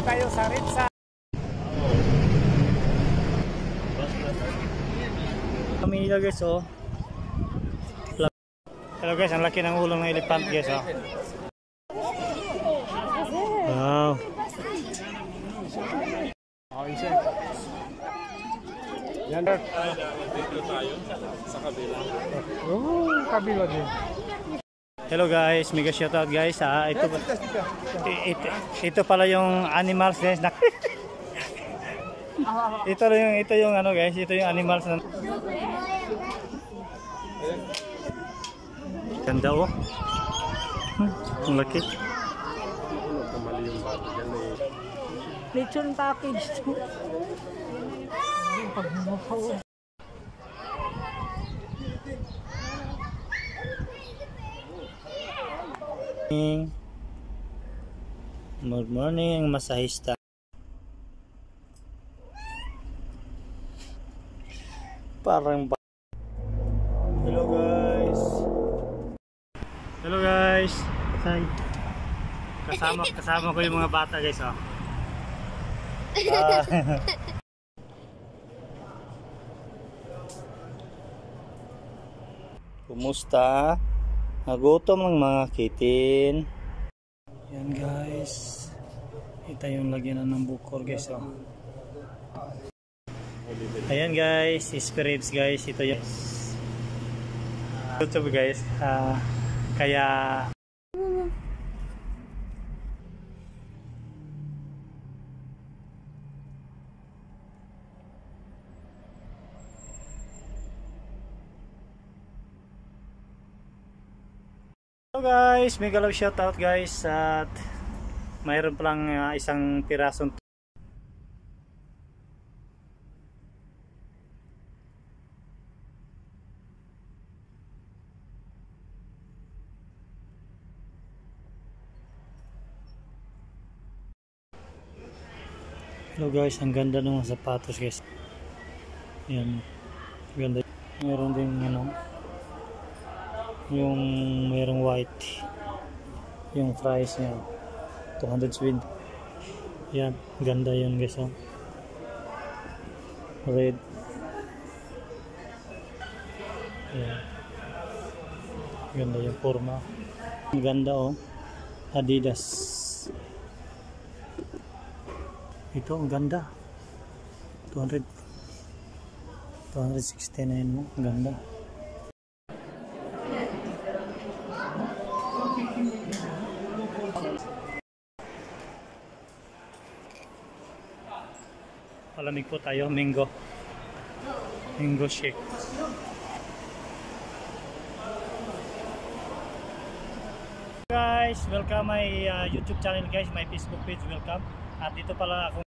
tayo sa Ritza. Kami nila guys, oh. Hello guys, ang laki ng ulo ng elephant guys, oh. Wow. Oh, isa. Yan. Dito tayo sa kabila. Oh, kabila din. Hello guys, mega shoutout guys. Ito pala yung animals guys. ito yung ano guys, ito yung animals na. Ganda oh. Ang laki. Lechon package. Good morning, masahista. Parang hello guys. Hello guys. Say. Kasama ko yung mga bata guys, oh. Kumusta? Nagutom ng mga kitin. Yan guys. Ito yung lagyan ng bukor guys, oh. Ayan guys, spirits guys. Ito yung YouTube guys. Kaya hello guys, mega love shoutout guys. At mayroon palang isang pirasong hello guys, ang ganda ng mga sapatos guys. Yan, ganda. Meron din ano, yung mayroong white, yung price niya 220. Yan, ganda yun guys, oh. Red. Yan, ganda yung forma. Ang ganda oh, Adidas. Ito ang ganda, 269 mo, ang ganda. Palamig po tayo, mango shake. Guys, welcome my YouTube channel guys, my Facebook page, welcome. At dito pala ako